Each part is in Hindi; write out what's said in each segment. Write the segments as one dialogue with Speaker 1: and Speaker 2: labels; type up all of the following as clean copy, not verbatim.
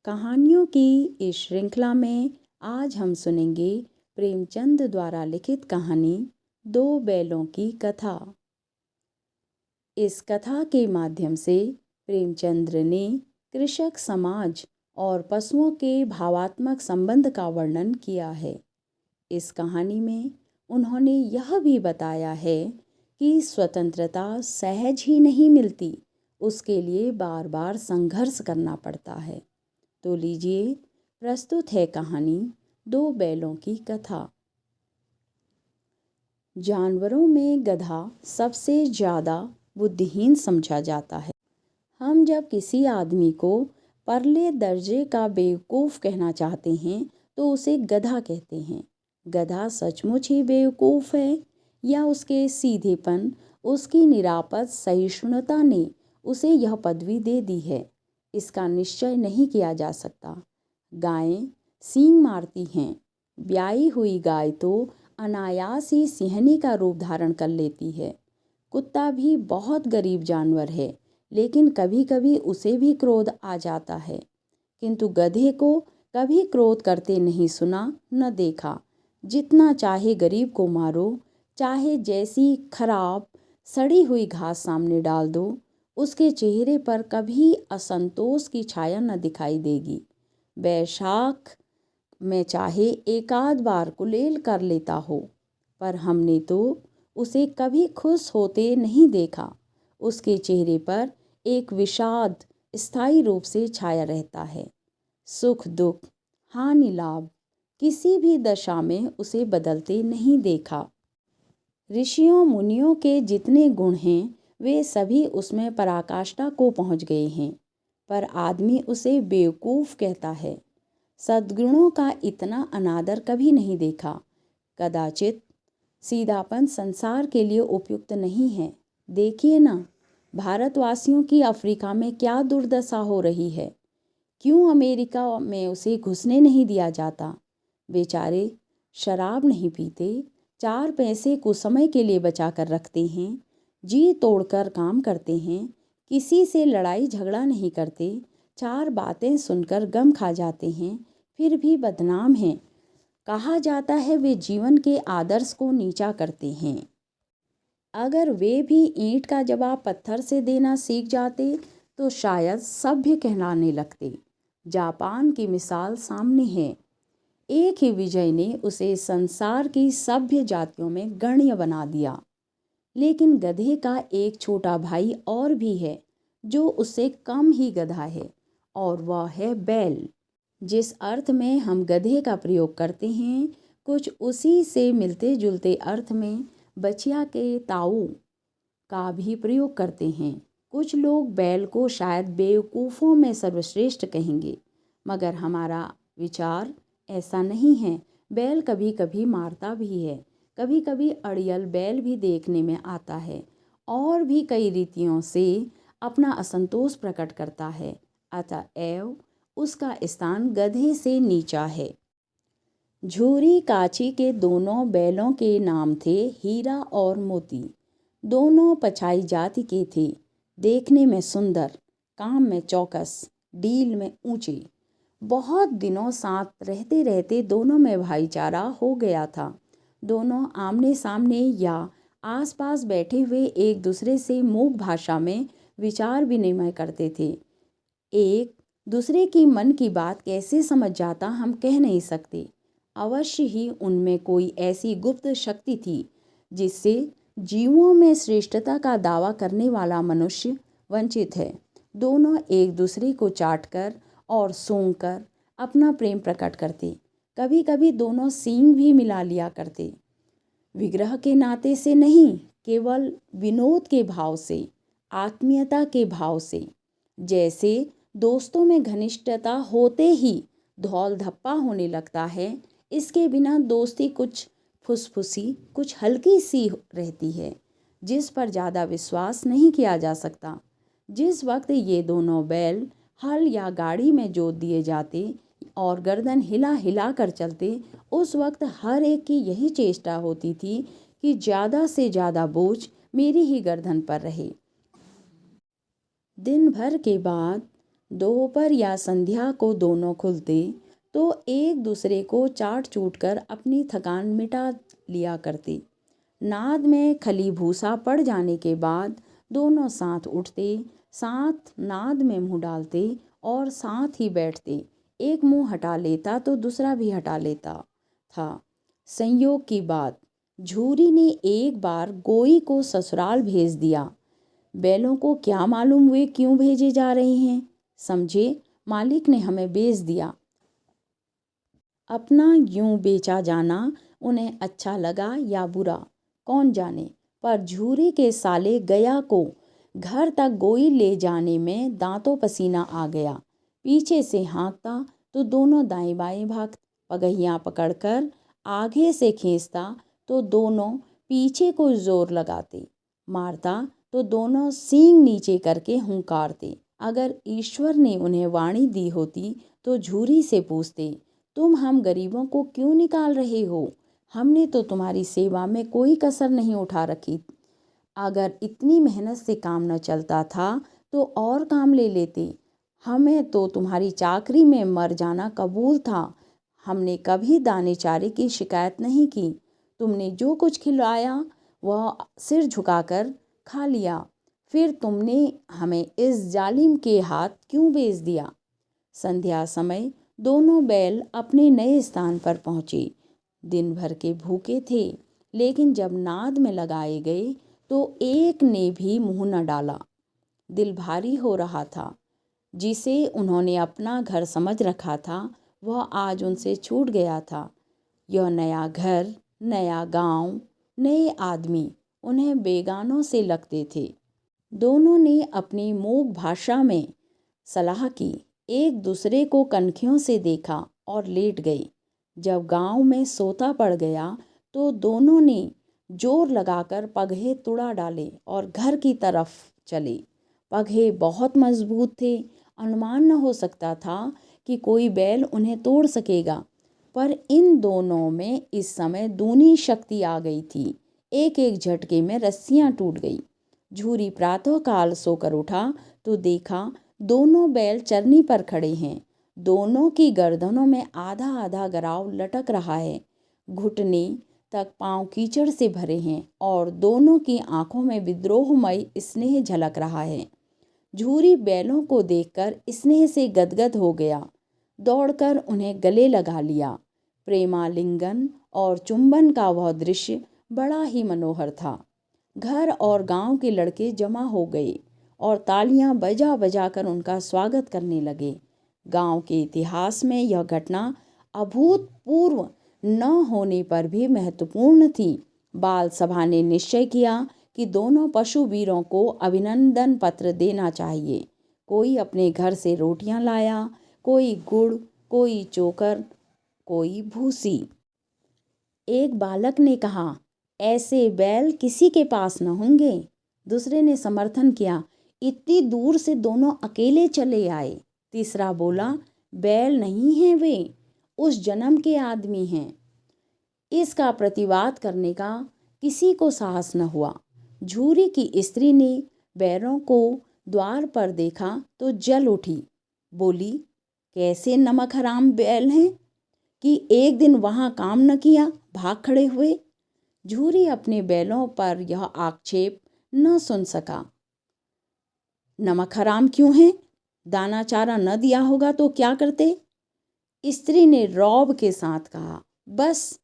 Speaker 1: कहानियों की इस श्रृंखला में आज हम सुनेंगे प्रेमचंद द्वारा लिखित कहानी दो बैलों की कथा। इस कथा के माध्यम से प्रेमचंद ने कृषक समाज और पशुओं के भावात्मक संबंध का वर्णन किया है। इस कहानी में उन्होंने यह भी बताया है कि स्वतंत्रता सहज ही नहीं मिलती, उसके लिए बार बार संघर्ष करना पड़ता है। तो लीजिए, प्रस्तुत है कहानी दो बैलों की कथा। जानवरों में गधा सबसे ज़्यादा बुद्धिहीन समझा जाता है। हम जब किसी आदमी को परले दर्जे का बेवकूफ़ कहना चाहते हैं तो उसे गधा कहते हैं। गधा सचमुच ही बेवकूफ़ है या उसके सीधेपन, उसकी निरापद सहिष्णुता ने उसे यह पदवी दे दी है, इसका निश्चय नहीं किया जा सकता। गायें सींग मारती हैं। ब्याई हुई गाय तो अनायास ही सिंहनी का रूप धारण कर लेती है। कुत्ता भी बहुत गरीब जानवर है, लेकिन कभी कभी उसे भी क्रोध आ जाता है, किंतु गधे को कभी क्रोध करते नहीं सुना न देखा। जितना चाहे गरीब को मारो, चाहे जैसी खराब सड़ी हुई घास सामने डाल दो, उसके चेहरे पर कभी असंतोष की छाया न दिखाई देगी। बैशाख में चाहे एकाध बार कुलेल कर लेता हो, पर हमने तो उसे कभी खुश होते नहीं देखा। उसके चेहरे पर एक विषाद स्थायी रूप से छाया रहता है। सुख दुख, हानि लाभ, किसी भी दशा में उसे बदलते नहीं देखा। ऋषियों मुनियों के जितने गुण हैं वे सभी उसमें पराकाष्ठा को पहुंच गए हैं, पर आदमी उसे बेवकूफ़ कहता है। सद्गुणों का इतना अनादर कभी नहीं देखा। कदाचित सीधापन संसार के लिए उपयुक्त नहीं है। देखिए ना, भारतवासियों की अफ्रीका में क्या दुर्दशा हो रही है। क्यों अमेरिका में उसे घुसने नहीं दिया जाता। बेचारे शराब नहीं पीते, 4 पैसे कुछ समय के लिए बचा कर रखते हैं, जी तोड़कर काम करते हैं, किसी से लड़ाई झगड़ा नहीं करते, 4 बातें सुनकर गम खा जाते हैं, फिर भी बदनाम हैं। कहा जाता है वे जीवन के आदर्श को नीचा करते हैं। अगर वे भी ईंट का जवाब पत्थर से देना सीख जाते तो शायद सभ्य कहलाने लगते। जापान की मिसाल सामने है। एक ही विजय ने उसे संसार की सभ्य जातियों में गण्य बना दिया। लेकिन गधे का एक छोटा भाई और भी है जो उससे कम ही गधा है, और वह है बैल। जिस अर्थ में हम गधे का प्रयोग करते हैं, कुछ उसी से मिलते जुलते अर्थ में बछिया के ताऊ का भी प्रयोग करते हैं। कुछ लोग बैल को शायद बेवकूफ़ों में सर्वश्रेष्ठ कहेंगे, मगर हमारा विचार ऐसा नहीं है। बैल कभी कभी मारता भी है, कभी कभी अड़ियल बैल भी देखने में आता है, और भी कई रीतियों से अपना असंतोष प्रकट करता है। अतएव उसका स्थान गधे से नीचा है। झूरी काची के दोनों बैलों के नाम थे हीरा और मोती। दोनों पछाई जाति के थे, देखने में सुंदर, काम में चौकस, डील में ऊंचे। बहुत दिनों साथ रहते रहते दोनों में भाईचारा हो गया था। दोनों आमने सामने या आसपास बैठे हुए एक दूसरे से मूक भाषा में विचार विनिमय करते थे। एक दूसरे की मन की बात कैसे समझ जाता हम कह नहीं सकते। अवश्य ही उनमें कोई ऐसी गुप्त शक्ति थी जिससे जीवों में श्रेष्ठता का दावा करने वाला मनुष्य वंचित है। दोनों एक दूसरे को चाटकर और सूंघकर अपना प्रेम प्रकट करते। कभी कभी दोनों सींग भी मिला लिया करते। विग्रह के नाते से नहीं, केवल विनोद के भाव से, आत्मीयता के भाव से। जैसे दोस्तों में घनिष्ठता होते ही धौल धप्पा होने लगता है, इसके बिना दोस्ती कुछ फुसफुसी, कुछ हल्की सी रहती है, जिस पर ज़्यादा विश्वास नहीं किया जा सकता। जिस वक्त ये दोनों बैल हल या गाड़ी में जोत दिए जाते और गर्दन हिला हिला कर चलते, उस वक्त हर एक की यही चेष्टा होती थी कि ज़्यादा से ज़्यादा बोझ मेरी ही गर्दन पर रहे। दिन भर के बाद दोपहर या संध्या को दोनों खुलते तो एक दूसरे को चाट चूट कर अपनी थकान मिटा लिया करते। नाद में खली भूसा पड़ जाने के बाद दोनों साथ उठते, साथ नाद में मुंह डालते और साथ ही बैठते। एक मुंह हटा लेता तो दूसरा भी हटा लेता था। संयोग की बात, झूरी ने एक बार गोई को ससुराल भेज दिया। बैलों को क्या मालूम वे क्यों भेजे जा रहे हैं। समझे, मालिक ने हमें बेच दिया। अपना यूं बेचा जाना उन्हें अच्छा लगा या बुरा, कौन जाने, पर झूरी के साले गया को घर तक गोई ले जाने में दांतों पसीना आ गया। पीछे से हाँकता तो दोनों दाएं बाएं भागते, पगहियाँ पकड़कर आगे से खींचता तो दोनों पीछे को जोर लगाते, मारता तो दोनों सींग नीचे करके हुंकारते। अगर ईश्वर ने उन्हें वाणी दी होती तो झूरी से पूछते, तुम हम गरीबों को क्यों निकाल रहे हो? हमने तो तुम्हारी सेवा में कोई कसर नहीं उठा रखी। अगर इतनी मेहनत से काम न चलता था तो और काम ले लेते। हमें तो तुम्हारी चाकरी में मर जाना कबूल था। हमने कभी दाने चारे की शिकायत नहीं की। तुमने जो कुछ खिलाया वह सिर झुकाकर खा लिया। फिर तुमने हमें इस जालिम के हाथ क्यों बेच दिया? संध्या समय दोनों बैल अपने नए स्थान पर पहुँचे। दिन भर के भूखे थे, लेकिन जब नाद में लगाए गए तो एक ने भी मुंह न डाला। दिल भारी हो रहा था। जिसे उन्होंने अपना घर समझ रखा था वह आज उनसे छूट गया था। यह नया घर, नया गांव, नए आदमी उन्हें बेगानों से लगते थे। दोनों ने अपनी मूक भाषा में सलाह की, एक दूसरे को कनखियों से देखा और लेट गए। जब गांव में सोता पड़ गया तो दोनों ने जोर लगाकर पगहे तुड़ा डाले और घर की तरफ चले। पगहे बहुत मजबूत थे, अनुमान न हो सकता था कि कोई बैल उन्हें तोड़ सकेगा, पर इन दोनों में इस समय दूनी शक्ति आ गई थी। एक एक झटके में रस्सियां टूट गई। झूरी प्रातःकाल सोकर उठा तो देखा दोनों बैल चरनी पर खड़े हैं। दोनों की गर्दनों में आधा आधा गराव लटक रहा है। घुटने तक पांव कीचड़ से भरे हैं और दोनों की आंखों में विद्रोहमय स्नेह झलक रहा है। झूरी बैलों को देखकर स्नेह से गदगद हो गया। दौड़कर उन्हें गले लगा लिया। प्रेमालिंगन और चुंबन का वह दृश्य बड़ा ही मनोहर था। घर और गांव के लड़के जमा हो गए और तालियां बजा बजा कर उनका स्वागत करने लगे। गांव के इतिहास में यह घटना अभूतपूर्व न होने पर भी महत्वपूर्ण थी। बाल सभा ने निश्चय किया कि दोनों पशु वीरों को अभिनंदन पत्र देना चाहिए। कोई अपने घर से रोटियां लाया, कोई गुड़, कोई चोकर, कोई भूसी। एक बालक ने कहा, ऐसे बैल किसी के पास न होंगे। दूसरे ने समर्थन किया, इतनी दूर से दोनों अकेले चले आए। तीसरा बोला, बैल नहीं हैं वे, उस जन्म के आदमी हैं। इसका प्रतिवाद करने का किसी को साहस न हुआ। झूरी की स्त्री ने बैलों को द्वार पर देखा तो जल उठी। बोली, कैसे नमक हराम बैल हैं कि एक दिन वहां काम न किया, भाग खड़े हुए। झूरी अपने बैलों पर यह आक्षेप न सुन सका। नमक हराम क्यों है? दाना चारा न दिया होगा तो क्या करते? स्त्री ने रौब के साथ कहा, बस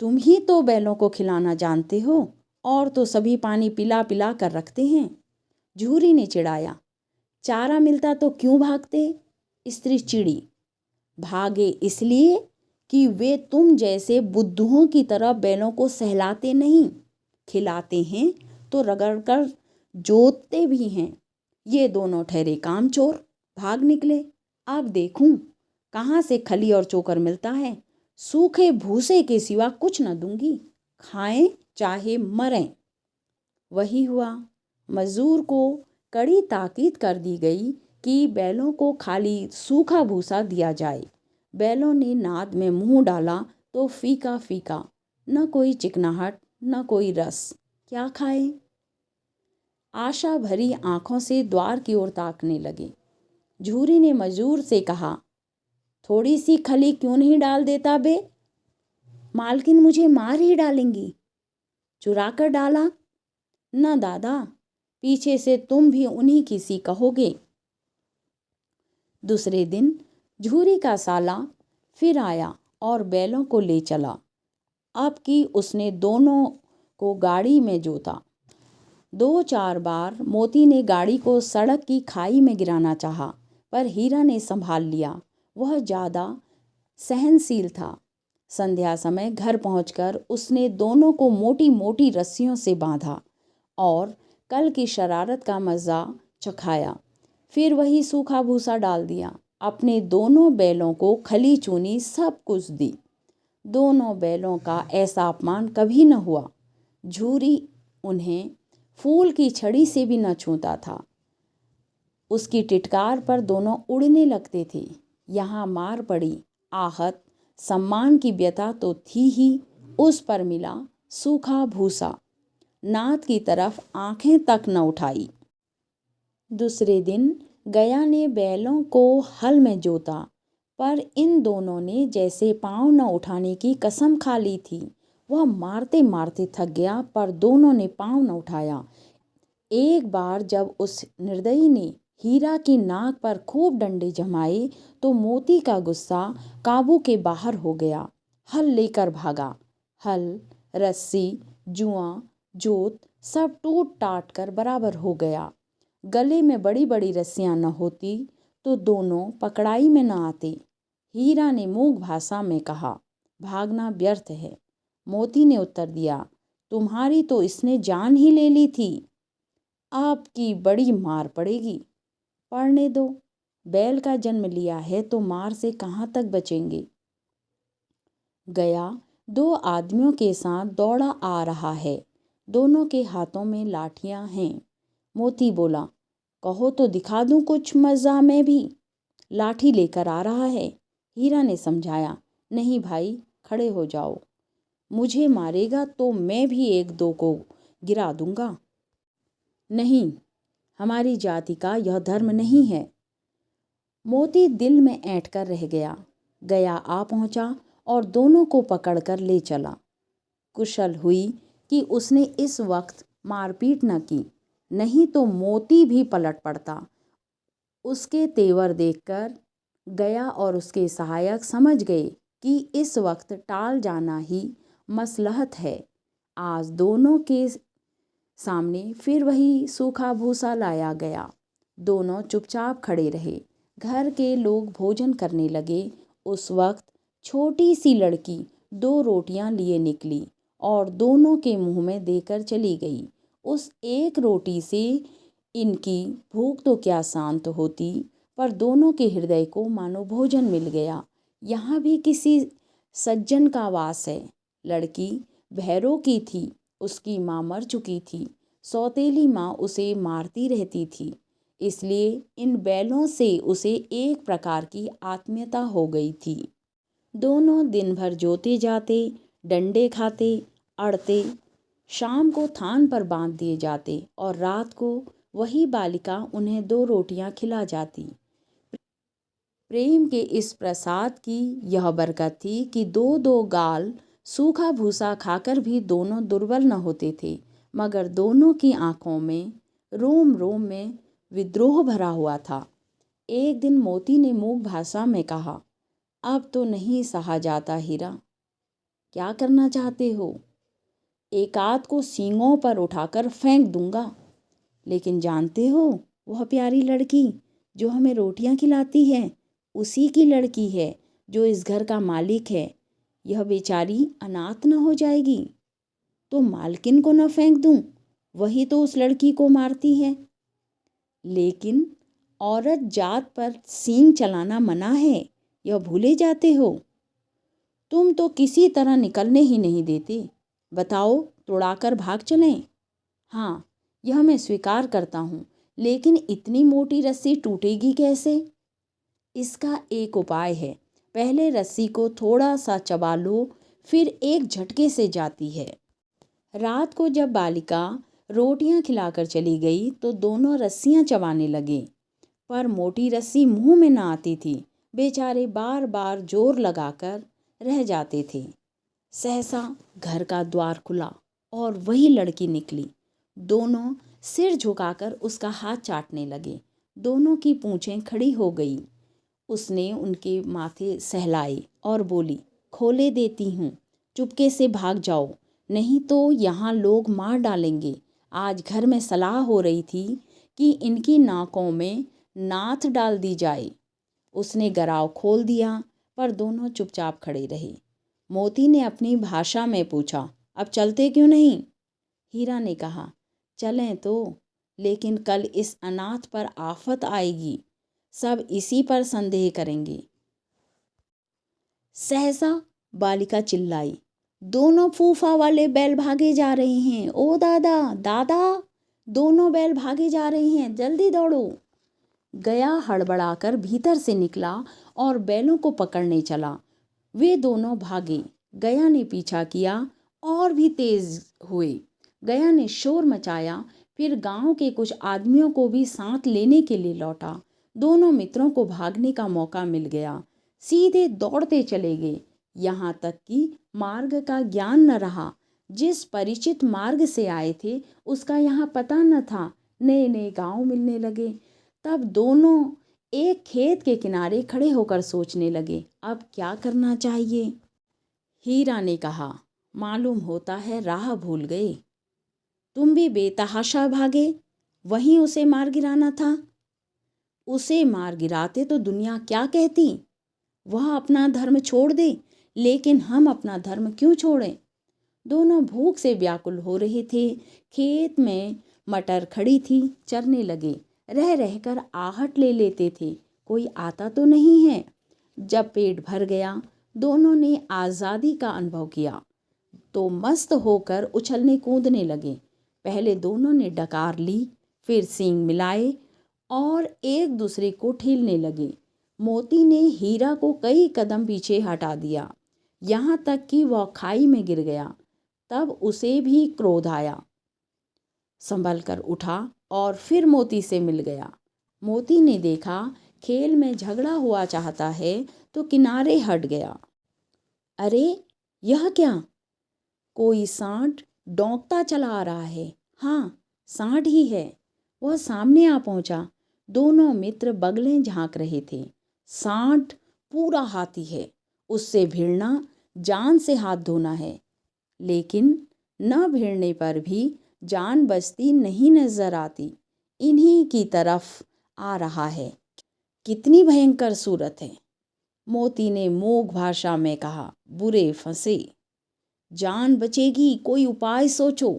Speaker 1: तुम ही तो बैलों को खिलाना जानते हो, और तो सभी पानी पिला पिला कर रखते हैं। झूरी ने चिढ़ाया, चारा मिलता तो क्यों भागते? स्त्री चिड़ी, भागे इसलिए कि वे तुम जैसे बुद्धुओं की तरह बैलों को सहलाते नहीं, खिलाते हैं तो रगड़कर जोतते भी हैं। ये दोनों ठहरे कामचोर, भाग निकले। अब देखूं कहाँ से खली और चोकर मिलता है। सूखे भूसे के सिवा कुछ न दूंगी, खाएं चाहे मरें। वही हुआ। मजदूर को कड़ी ताकीद कर दी गई कि बैलों को खाली सूखा भूसा दिया जाए। बैलों ने नाद में मुंह डाला तो फीका फीका, न कोई चिकनाहट न कोई रस। क्या खाए? आशा भरी आंखों से द्वार की ओर ताकने लगे। झूरी ने मजदूर से कहा, थोड़ी सी खली क्यों नहीं डाल देता बे? मालकिन मुझे मार ही डालेंगी। चुरा कर डाला? न दादा, पीछे से तुम भी उन्हीं की सी कहोगे। दूसरे दिन झूरी का साला फिर आया और बैलों को ले चला। अब की उसने दोनों को गाड़ी में जोता। 2-4 बार मोती ने गाड़ी को सड़क की खाई में गिराना चाहा, पर हीरा ने संभाल लिया। वह ज़्यादा सहनशील था। संध्या समय घर पहुंचकर उसने दोनों को मोटी मोटी रस्सियों से बांधा और कल की शरारत का मज़ा चखाया। फिर वही सूखा भूसा डाल दिया। अपने दोनों बैलों को खली चूनी सब कुछ दी। दोनों बैलों का ऐसा अपमान कभी न हुआ। झूरी उन्हें फूल की छड़ी से भी न छूता था। उसकी टिटकार पर दोनों उड़ने लगते थे। यहाँ मार पड़ी, आहत, सम्मान की व्यथा तो थी ही, उस पर मिला सूखा भूसा। नाथ की तरफ आंखें तक न उठाई। दूसरे दिन गया ने बैलों को हल में जोता, पर इन दोनों ने जैसे पाँव न उठाने की कसम खा ली थी। वह मारते मारते थक गया, पर दोनों ने पाँव न उठाया। एक बार जब उस निर्दयी ने हीरा की नाक पर खूब डंडे जमाए, तो मोती का गुस्सा काबू के बाहर हो गया। हल लेकर भागा। हल, रस्सी, जुआ, जोत सब टूट टाट कर बराबर हो गया। गले में बड़ी बड़ी रस्सियां न होती तो दोनों पकड़ाई में न आते। हीरा ने मूक भाषा में कहा, भागना व्यर्थ है। मोती ने उत्तर दिया, तुम्हारी तो इसने जान ही ले ली थी। आपकी बड़ी मार पड़ेगी। पढ़ने दो, बैल का जन्म लिया है तो मार से कहाँ तक बचेंगे। गया 2 आदमियों के साथ दौड़ा आ रहा है। दोनों के हाथों में लाठियां हैं। मोती बोला, कहो तो दिखा दूं कुछ मज़ा में भी। लाठी लेकर आ रहा है। हीरा ने समझाया, नहीं भाई, खड़े हो जाओ। मुझे मारेगा तो मैं भी 1-2 को गिरा दूंगा। नहीं, हमारी जाति का यह धर्म नहीं है। मोती दिल में ऐंठ कर रह गया। गया आ पहुंचा और दोनों को पकड़कर ले चला। कुशल हुई कि उसने इस वक्त मारपीट न की, नहीं तो मोती भी पलट पड़ता। उसके तेवर देखकर गया और उसके सहायक समझ गए कि इस वक्त टाल जाना ही मसलहत है। आज दोनों के सामने फिर वही सूखा भूसा लाया गया। दोनों चुपचाप खड़े रहे। घर के लोग भोजन करने लगे। उस वक्त छोटी सी लड़की 2 रोटियां लिए निकली और दोनों के मुंह में देकर चली गई। उस एक रोटी से इनकी भूख तो क्या शांत होती, पर दोनों के हृदय को मानो भोजन मिल गया। यहाँ भी किसी सज्जन का वास है। लड़की भैरों की थी। उसकी माँ मर चुकी थी। सौतेली माँ उसे मारती रहती थी, इसलिए इन बैलों से उसे एक प्रकार की आत्मीयता हो गई थी। दोनों दिन भर जोते जाते, डंडे खाते, अड़ते, शाम को थान पर बांध दिए जाते और रात को वही बालिका उन्हें 2 रोटियां खिला जाती। प्रेम के इस प्रसाद की यह बरकत थी कि 2-2 गाल सूखा भूसा खाकर भी दोनों दुर्बल न होते थे, मगर दोनों की आंखों में, रोम रोम में विद्रोह भरा हुआ था। एक दिन मोती ने मूक भाषा में कहा, अब तो नहीं सहा जाता हीरा, क्या करना चाहते हो? एक आध को सींगों पर उठाकर फेंक दूंगा, लेकिन जानते हो वह प्यारी लड़की जो हमें रोटियां खिलाती है, उसी की लड़की है जो इस घर का मालिक है। यह बेचारी अनाथ न हो जाएगी तो मालकिन को न फेंक दूं, वही तो उस लड़की को मारती है। लेकिन औरत जात पर सींग चलाना मना है, यह भूले जाते हो। तुम तो किसी तरह निकलने ही नहीं देते। बताओ, तोड़ाकर भाग चलें? हाँ, यह मैं स्वीकार करता हूँ, लेकिन इतनी मोटी रस्सी टूटेगी कैसे? इसका एक उपाय है। पहले रस्सी को थोड़ा सा चबा लो, फिर एक झटके से जाती है। रात को जब बालिका रोटियां खिलाकर चली गई तो दोनों रस्सियां चबाने लगे। पर मोटी रस्सी मुंह में न आती थी। बेचारे बार बार जोर लगाकर रह जाते थे। सहसा घर का द्वार खुला और वही लड़की निकली। दोनों सिर झुकाकर उसका हाथ चाटने लगे। दोनों की पूंछें खड़ी हो गई। उसने उनके माथे सहलाए और बोली, खोले देती हूँ, चुपके से भाग जाओ, नहीं तो यहाँ लोग मार डालेंगे। आज घर में सलाह हो रही थी कि इनकी नाकों में नाथ डाल दी जाए। उसने गराव खोल दिया, पर दोनों चुपचाप खड़े रहे। मोती ने अपनी भाषा में पूछा, अब चलते क्यों नहीं? हीरा ने कहा, चलें तो, लेकिन कल इस अनाथ पर आफत आएगी, सब इसी पर संदेह करेंगे। सहसा बालिका चिल्लाई, दोनों फूफा वाले बैल भागे जा रहे हैं। ओ दादा, दादा, दोनों बैल भागे जा रहे हैं, जल्दी दौड़ो। गया हड़बड़ाकर भीतर से निकला और बैलों को पकड़ने चला। वे दोनों भागे। गया ने पीछा किया और भी तेज हुए। गया ने शोर मचाया, फिर गांव के कुछ आदमियों को भी साथ लेने के लिए लौटा। दोनों मित्रों को भागने का मौका मिल गया। सीधे दौड़ते चले गए, यहाँ तक कि मार्ग का ज्ञान न रहा। जिस परिचित मार्ग से आए थे उसका यहाँ पता न था। नए नए गांव मिलने लगे। तब दोनों एक खेत के किनारे खड़े होकर सोचने लगे, अब क्या करना चाहिए। हीरा ने कहा, मालूम होता है राह भूल गए। तुम भी बेतहाशा भागे, वहीं उसे मार गिराना था। उसे मार गिराते तो दुनिया क्या कहती। वह अपना धर्म छोड़ दे, लेकिन हम अपना धर्म क्यों छोड़ें। दोनों भूख से व्याकुल हो रहे थे। खेत में मटर खड़ी थी, चरने लगे। रह रहकर आहट ले लेते थे, कोई आता तो नहीं है। जब पेट भर गया, दोनों ने आज़ादी का अनुभव किया तो मस्त होकर उछलने कूदने लगे। पहले दोनों ने डकार ली, फिर सींग मिलाए और एक दूसरे को ठेलने लगे। मोती ने हीरा को कई कदम पीछे हटा दिया, यहाँ तक कि वह खाई में गिर गया। तब उसे भी क्रोध आया, संभल कर उठा और फिर मोती से मिल गया। मोती ने देखा खेल में झगड़ा हुआ चाहता है तो किनारे हट गया। अरे यह क्या, कोई सांड डौंकता चला आ रहा है। हाँ, सांड ही है। वह सामने आ पहुंचा। दोनों मित्र बगलें झांक रहे थे। सांड पूरा हाथी है, उससे भिड़ना जान से हाथ धोना है। लेकिन न भिड़ने पर भी जान बचती नहीं नजर आती। इन्हीं की तरफ आ रहा है। कितनी भयंकर सूरत है। मोती ने मूक भाषा में कहा, बुरे फंसे, जान बचेगी, कोई उपाय सोचो।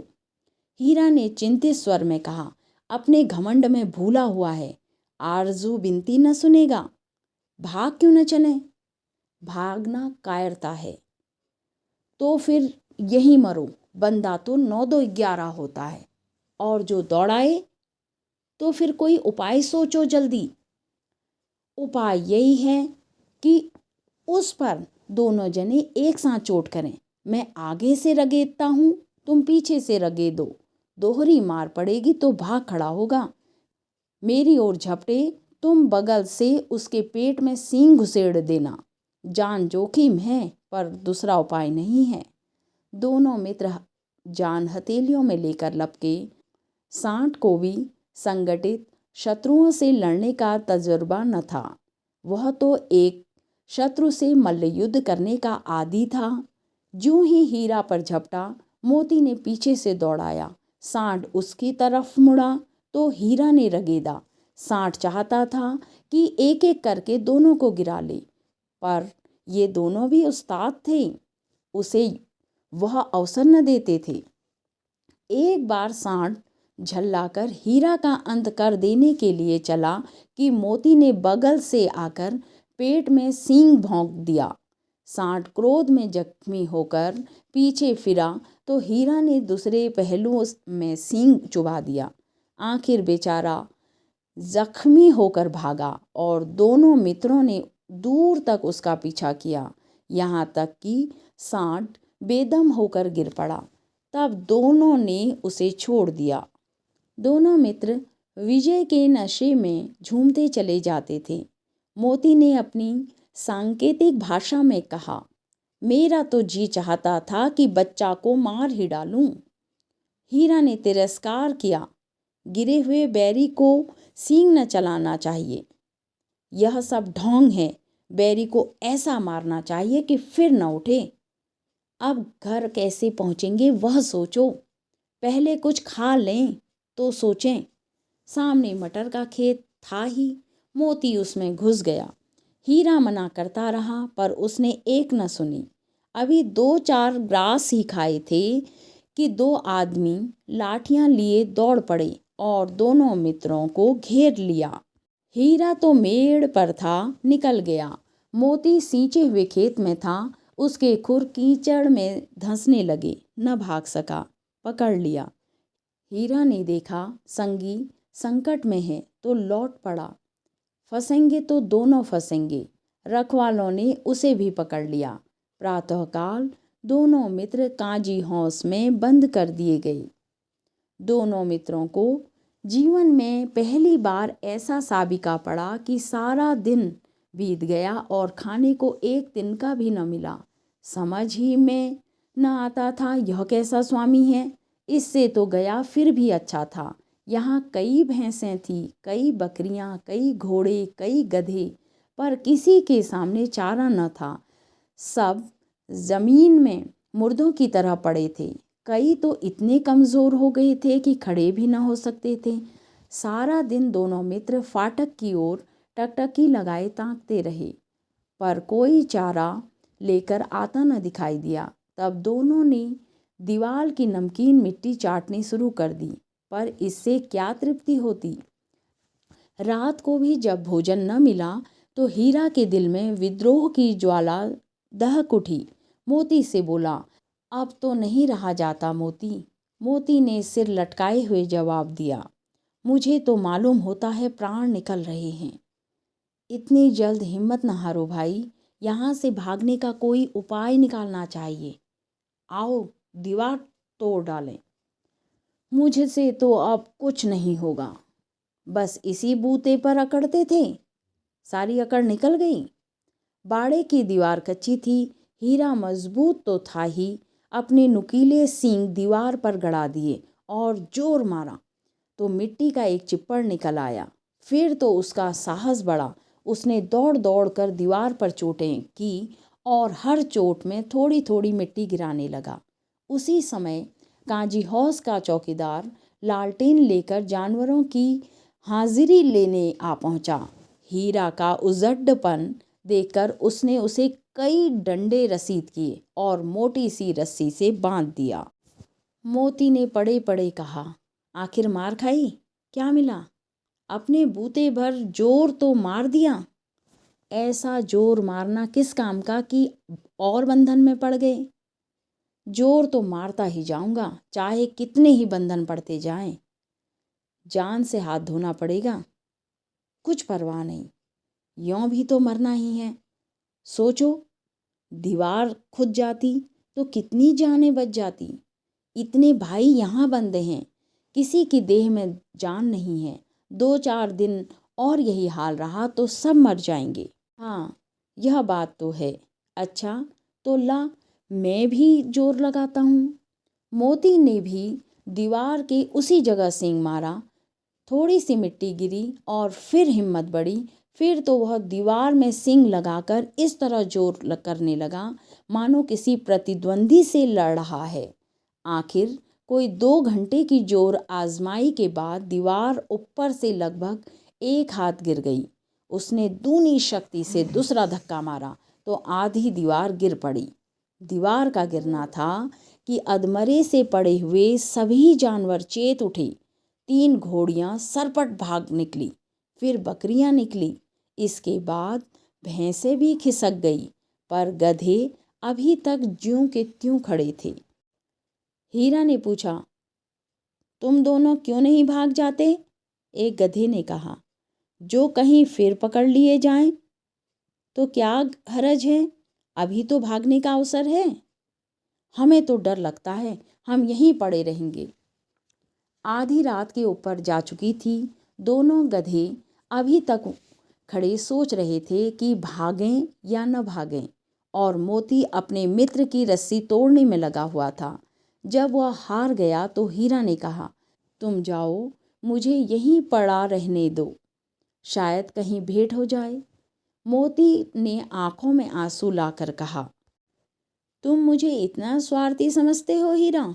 Speaker 1: हीरा ने चिंतित स्वर में कहा, अपने घमंड में भूला हुआ है, आरजू बिनती न सुनेगा। भाग क्यों न चले। भागना कायरता है तो फिर यहीं मरो। बंदा तो 9-2-11 होता है, और जो दौड़ाए तो फिर कोई उपाय सोचो जल्दी। उपाय यही है कि उस पर दोनों जने एक साथ चोट करें। मैं आगे से रगेदता हूँ, तुम पीछे से रगेदो। दोहरी मार पड़ेगी तो भाग खड़ा होगा। मेरी ओर झपटे, तुम बगल से उसके पेट में सींग घुसेड़ देना। जान जोखिम है, पर दूसरा उपाय नहीं है। दोनों मित्र जान हथेलियों में लेकर लपके। सांड को भी संगठित शत्रुओं से लड़ने का तजुर्बा न था। वह तो एक शत्रु से मल्ल युद्ध करने का आदी था। ज्यों ही हीरा पर झपटा, मोती ने पीछे से दौड़ाया। सांड उसकी तरफ मुड़ा तो हीरा ने रगेदा। सांड चाहता था कि एक एक करके दोनों को गिरा ले, पर ये दोनों भी उस्ताद थे, उसे वह अवसर न देते थे। एक बार सांड झल्लाकर हीरा का अंत कर देने के लिए चला कि मोती ने बगल से आकर पेट में सींग भोंक दिया। सांड क्रोध में जख्मी होकर पीछे फिरा तो हीरा ने दूसरे पहलू में सींग चुभा दिया। आखिर बेचारा जख्मी होकर भागा और दोनों मित्रों ने दूर तक उसका पीछा किया, यहाँ तक कि सांड बेदम होकर गिर पड़ा। तब दोनों ने उसे छोड़ दिया। दोनों मित्र विजय के नशे में झूमते चले जाते थे। मोती ने अपनी सांकेतिक भाषा में कहा, मेरा तो जी चाहता था कि बच्चा को मार ही डालूं। हीरा ने तिरस्कार किया, गिरे हुए बैरी को सींग न चलाना चाहिए। यह सब ढोंग है, बैरी को ऐसा मारना चाहिए कि फिर न उठे। अब घर कैसे पहुंचेंगे वह सोचो, पहले कुछ खा लें तो सोचें। सामने मटर का खेत था ही, मोती उसमें घुस गया। हीरा मना करता रहा पर उसने एक न सुनी। अभी 2-4 ग्रास ही खाए थे कि 2 आदमी लाठियां लिए दौड़ पड़े और दोनों मित्रों को घेर लिया। हीरा तो मेड़ पर था, निकल गया। मोती सींचे हुए खेत में था, उसके खुर कीचड़ में धंसने लगे, न भाग सका, पकड़ लिया। हीरा ने देखा संगी संकट में है तो लौट पड़ा, फंसेंगे तो दोनों फंसेंगे। रखवालों ने उसे भी पकड़ लिया। प्रातःकाल दोनों मित्र काजी हौस में बंद कर दिए गए। दोनों मित्रों को जीवन में पहली बार ऐसा साबिका पड़ा कि सारा दिन बीत गया और खाने को एक दिन का भी न मिला। समझ ही में न आता था यह कैसा स्वामी है। इससे तो गया फिर भी अच्छा था। यहाँ कई भैंसें थी, कई बकरियाँ, कई घोड़े, कई गधे, पर किसी के सामने चारा न था। सब जमीन में मुर्दों की तरह पड़े थे। कई तो इतने कमज़ोर हो गए थे कि खड़े भी न हो सकते थे। सारा दिन दोनों मित्र फाटक की ओर टकटकी लगाए ताकते रहे, पर कोई चारा लेकर आता न दिखाई दिया। तब दोनों ने दीवार की नमकीन मिट्टी चाटनी शुरू कर दी, पर इससे क्या तृप्ति होती। रात को भी जब भोजन न मिला तो हीरा के दिल में विद्रोह की ज्वाला दहक उठी। मोती से बोला, अब तो नहीं रहा जाता मोती। मोती ने सिर लटकाए हुए जवाब दिया, मुझे तो मालूम होता है प्राण निकल रहे हैं। इतनी जल्द हिम्मत न हारो भाई, यहाँ से भागने का कोई उपाय निकालना चाहिए। आओ दीवार तोड़ डालें। मुझसे तो अब कुछ नहीं होगा। बस इसी बूते पर अकड़ते थे, सारी अकड़ निकल गई। बाड़े की दीवार कच्ची थी, हीरा मजबूत तो था ही। अपने नुकीले सींग दीवार पर गड़ा दिए और जोर मारा तो मिट्टी का एक चिप्पड़ निकल आया। फिर तो उसका साहस बढ़ा। उसने दौड़ दौड़ कर दीवार पर चोटें की और हर चोट में थोड़ी थोड़ी मिट्टी गिराने लगा। उसी समय काजी हौस का चौकीदार लालटेन लेकर जानवरों की हाजिरी लेने आ पहुंचा। हीरा का उजड्डपन देखकर उसने उसे कई डंडे रसीद किए और मोटी सी रस्सी से बांध दिया। मोती ने पड़े पड़े कहा, आखिर मार खाई, क्या मिला? अपने बूते भर जोर तो मार दिया। ऐसा जोर मारना किस काम का कि और बंधन में पड़ गए। जोर तो मारता ही जाऊंगा, चाहे कितने ही बंधन पड़ते जाएं। जान से हाथ धोना पड़ेगा, कुछ परवाह नहीं, यों भी तो मरना ही है। सोचो, दीवार खुद जाती तो कितनी जानें बच जाती। इतने भाई यहाँ बंधे हैं, किसी की देह में जान नहीं है। 2-4 दिन और यही हाल रहा तो सब मर जाएंगे। हाँ, यह बात तो है। अच्छा तो ला, मैं भी जोर लगाता हूँ। मोती ने भी दीवार के उसी जगह सींग मारा। थोड़ी सी मिट्टी गिरी और फिर हिम्मत बढ़ी। फिर तो वह दीवार में सींग लगाकर इस तरह जोर करने लगा मानो किसी प्रतिद्वंदी से लड़ रहा है। आखिर कोई 2 घंटे की जोर आजमाई के बाद दीवार ऊपर से लगभग 1 हाथ गिर गई। उसने दूनी शक्ति से दूसरा धक्का मारा तो आधी दीवार गिर पड़ी। दीवार का गिरना था कि अधमरे से पड़े हुए सभी जानवर चेत उठे। 3 घोड़ियां सरपट भाग निकली, फिर बकरियां निकली, इसके बाद भैंसें भी खिसक गई, पर गधे अभी तक ज्यों के त्यों खड़े थे। हीरा ने पूछा, तुम दोनों क्यों नहीं भाग जाते? एक गधे ने कहा, जो कहीं फिर पकड़ लिए जाएं तो क्या हरज है, अभी तो भागने का अवसर है। हमें तो डर लगता है, हम यहीं पड़े रहेंगे। आधी रात के ऊपर जा चुकी थी। दोनों गधे अभी तक खड़े सोच रहे थे कि भागें या न भागें, और मोती अपने मित्र की रस्सी तोड़ने में लगा हुआ था। जब वह हार गया तो हीरा ने कहा, तुम जाओ, मुझे यहीं पड़ा रहने दो, शायद कहीं भेंट हो जाए। मोती ने आंखों में आंसू लाकर कहा, तुम मुझे इतना स्वार्थी समझते हो हीरा?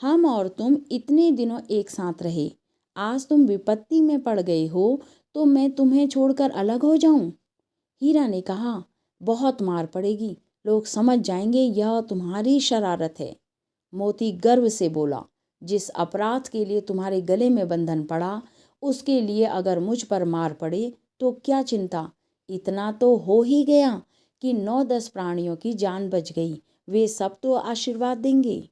Speaker 1: हम और तुम इतने दिनों एक साथ रहे, आज तुम विपत्ति में पड़ गए हो तो मैं तुम्हें छोड़कर अलग हो जाऊं? हीरा ने कहा, बहुत मार पड़ेगी, लोग समझ जाएंगे यह तुम्हारी शरारत है। मोती गर्व से बोला, जिस अपराध के लिए तुम्हारे गले में बंधन पड़ा, उसके लिए अगर मुझ पर मार पड़े तो क्या चिंता, इतना तो हो ही गया कि 9-10 प्राणियों की जान बच गई, वे सब तो आशीर्वाद देंगे।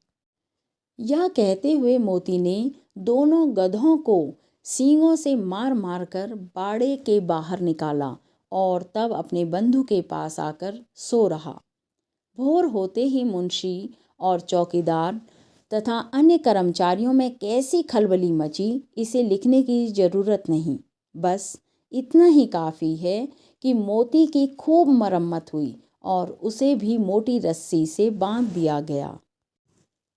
Speaker 1: यह कहते हुए मोती ने दोनों गधों को सींगों से मार मार कर बाड़े के बाहर निकाला और तब अपने बंधु के पास आकर सो रहा। भोर होते ही मुंशी और चौकीदार तथा अन्य कर्मचारियों में कैसी खलबली मची, इसे लिखने की जरूरत नहीं। बस इतना ही काफ़ी है कि मोती की खूब मरम्मत हुई और उसे भी मोटी रस्सी से बांध दिया गया।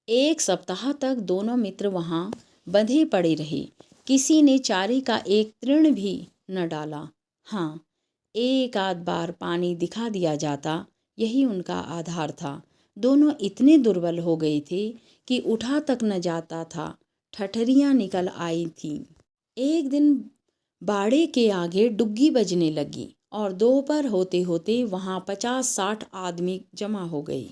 Speaker 1: एक सप्ताह तक दोनों मित्र वहाँ बंधे पड़े रहे। किसी ने चारे का एक तृण भी न डाला। हाँ, एक आध बार पानी दिखा दिया जाता, यही उनका आधार था। दोनों इतने दुर्बल हो गए थे कि उठा तक न जाता था, ठठरियाँ निकल आई थीं। एक दिन बाड़े के आगे डुग्गी बजने लगी और दोपहर होते होते वहाँ 50-60 आदमी जमा हो गए।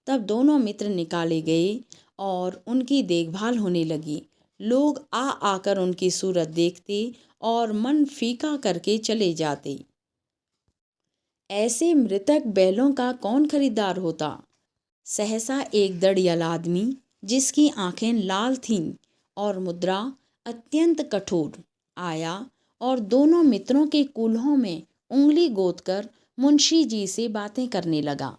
Speaker 1: तब दोनों मित्र निकाले गए और उनकी देखभाल होने लगी। लोग आ आकर उनकी सूरत देखते और मन फीका करके चले जाते। ऐसे मृतक बैलों का कौन खरीदार होता? सहसा एक दड़ियल आदमी, जिसकी आंखें लाल थीं और मुद्रा अत्यंत कठोर, आया और दोनों मित्रों के कूल्हों में उंगली गोदकर मुंशी जी से बातें करने लगा।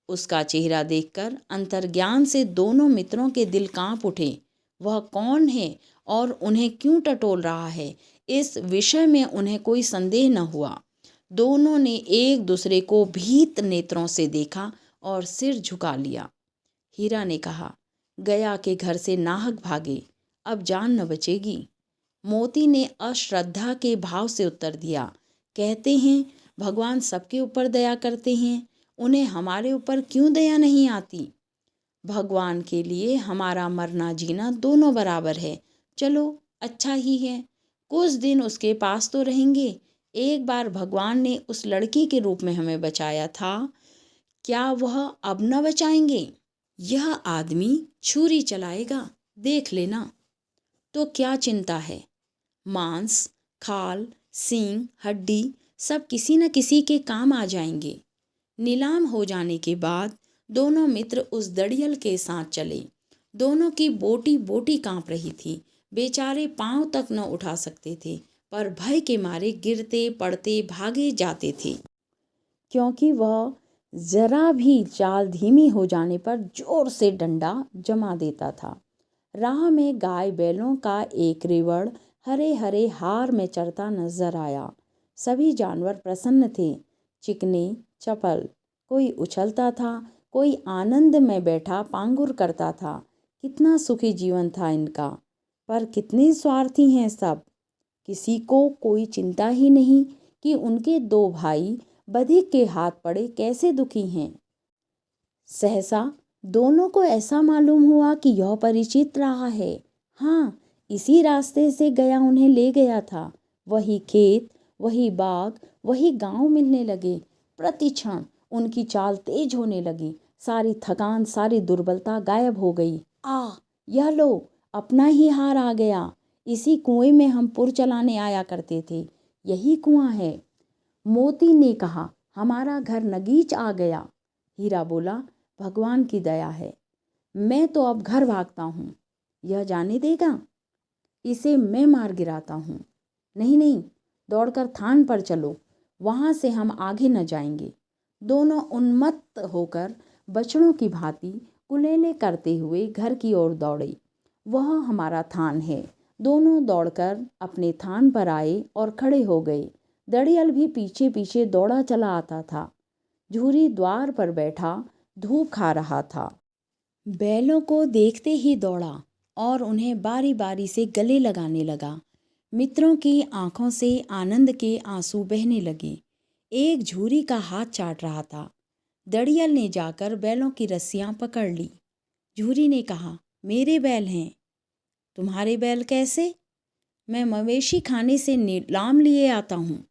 Speaker 1: उसका चेहरा देखकर अंतर्ज्ञान से दोनों मित्रों के दिल कांप उठे। वह कौन है और उन्हें क्यों टटोल रहा है, इस विषय में उन्हें कोई संदेह न हुआ। दोनों ने एक दूसरे को भीत नेत्रों से देखा और सिर झुका लिया। हीरा ने कहा, गया के घर से नाहक भागे, अब जान न बचेगी। मोती ने अश्रद्धा के भाव से उत्तर दिया, कहते हैं भगवान सबके ऊपर दया करते हैं, उन्हें हमारे ऊपर क्यों दया नहीं आती? भगवान के लिए हमारा मरना जीना दोनों बराबर है। चलो अच्छा ही है, कुछ दिन उसके पास तो रहेंगे। एक बार भगवान ने उस लड़की के रूप में हमें बचाया था, क्या वह अब न बचाएंगे? यह आदमी छुरी चलाएगा, देख लेना। तो क्या चिंता है? मांस, खाल, सींग, हड्डी सब किसी न किसी के काम आ जाएंगे। नीलाम हो जाने के बाद दोनों मित्र उस दड़ियल के साथ चले। दोनों की बोटी बोटी कांप रही थी। बेचारे पांव तक न उठा सकते थे, पर भय के मारे गिरते पड़ते भागे जाते थे, क्योंकि वह जरा भी चाल धीमी हो जाने पर जोर से डंडा जमा देता था। राह में गाय बैलों का एक रेवड़ हरे हरे हार में चरता नजर आया। सभी जानवर प्रसन्न थे, चिकने चपल। कोई उछलता था, कोई आनंद में बैठा पांगुर करता था। कितना सुखी जीवन था इनका, पर कितने स्वार्थी हैं सब। किसी को कोई चिंता ही नहीं कि उनके दो भाई बधिक के हाथ पड़े कैसे दुखी हैं। सहसा दोनों को ऐसा मालूम हुआ कि यह परिचित रहा है। हाँ, इसी रास्ते से गया उन्हें ले गया था। वही खेत, वही बाग, वही गांव मिलने लगे। प्रतिक्षण उनकी चाल तेज होने लगी। सारी थकान, सारी दुर्बलता गायब हो गई। यह लो, अपना ही हार आ गया। इसी कुएं में हम पुर चलाने आया करते थे। यही कुआं है। मोती ने कहा, हमारा घर नगीच आ गया। हीरा बोला, भगवान की दया है, मैं तो अब घर भागता हूँ। यह जाने देगा? इसे मैं मार गिराता हूँ। नहीं नहीं, दौड़कर थान पर चलो, वहाँ से हम आगे न जाएंगे। दोनों उन्मत्त होकर बछड़ों की भांति कुलेले करते हुए घर की ओर दौड़े। वह हमारा थान है, दोनों दौड़कर अपने थान पर आए और खड़े हो गए। दड़ियल भी पीछे पीछे दौड़ा चला आता था। झूरी द्वार पर बैठा धूप खा रहा था। बैलों को देखते ही दौड़ा और उन्हें बारी बारी से गले लगाने लगा। मित्रों की आंखों से आनंद के आंसू बहने लगे। एक झूरी का हाथ चाट रहा था। दड़ियल ने जाकर बैलों की रस्सियां पकड़ ली। झूरी ने कहा, मेरे बैल हैं। तुम्हारे बैल कैसे? मैं मवेशी खाने से नीलाम लिए आता हूँ।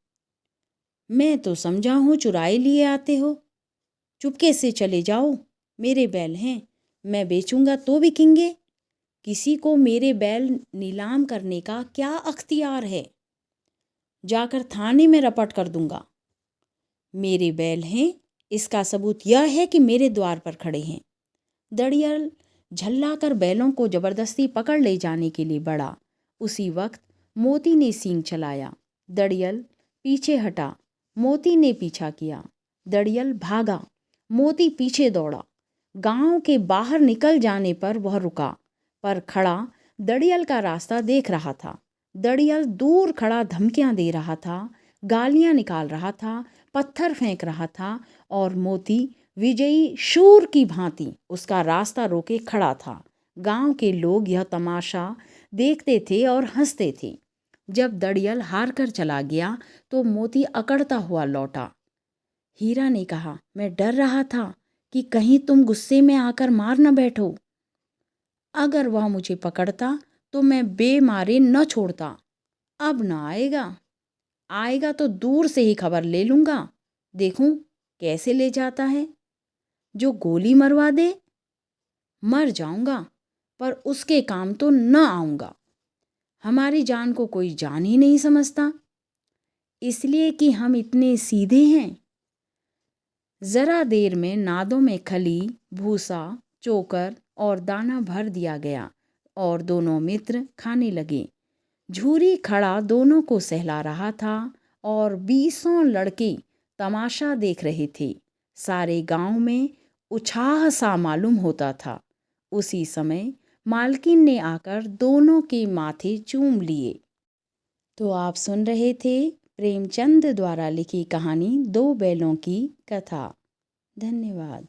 Speaker 1: मैं तो समझा हूँ चुराए लिए आते हो। चुपके से चले जाओ, मेरे बैल हैं, मैं बेचूंगा तो बिकेंगे। किसी को मेरे बैल नीलाम करने का क्या अख्तियार है? जाकर थाने में रपट कर दूंगा। मेरे बैल हैं, इसका सबूत यह है कि मेरे द्वार पर खड़े हैं। दड़ियल झल्लाकर बैलों को जबरदस्ती पकड़ ले जाने के लिए बढ़ा। उसी वक्त मोती ने सींग चलाया। दड़ियल पीछे हटा। मोती ने पीछा किया। दड़ियल भागा। मोती पीछे दौड़ा। गांव के बाहर निकल जाने पर वह रुका, पर खड़ा दड़ियल का रास्ता देख रहा था। दड़ियल दूर खड़ा धमकियां दे रहा था, गालियां निकाल रहा था, पत्थर फेंक रहा था और मोती विजयी शूर की भांति उसका रास्ता रोके खड़ा था। गांव के लोग यह तमाशा देखते थे और हंसते थे। जब दड़ियल हार कर चला गया तो मोती अकड़ता हुआ लौटा। हीरा ने कहा, मैं डर रहा था कि कहीं तुम गुस्से में आकर मार न बैठो। अगर वह मुझे पकड़ता तो मैं बेमारे न छोड़ता। अब न आएगा। आएगा तो दूर से ही खबर ले लूँगा। देखूं कैसे ले जाता है। जो गोली मरवा दे, मर जाऊंगा, पर उसके काम तो न आऊँगा। हमारी जान को कोई जान ही नहीं समझता, इसलिए कि हम इतने सीधे हैं। ज़रा देर में नादों में खली, भूसा, चोकर और दाना भर दिया गया और दोनों मित्र खाने लगे। झूरी खड़ा दोनों को सहला रहा था और 20 लड़के तमाशा देख रहे थे। सारे गांव में उत्साह सा मालूम होता था। उसी समय मालकिन ने आकर दोनों के माथे चूम लिए। तो आप सुन रहे थे प्रेमचंद द्वारा लिखी कहानी दो बैलों की कथा। धन्यवाद।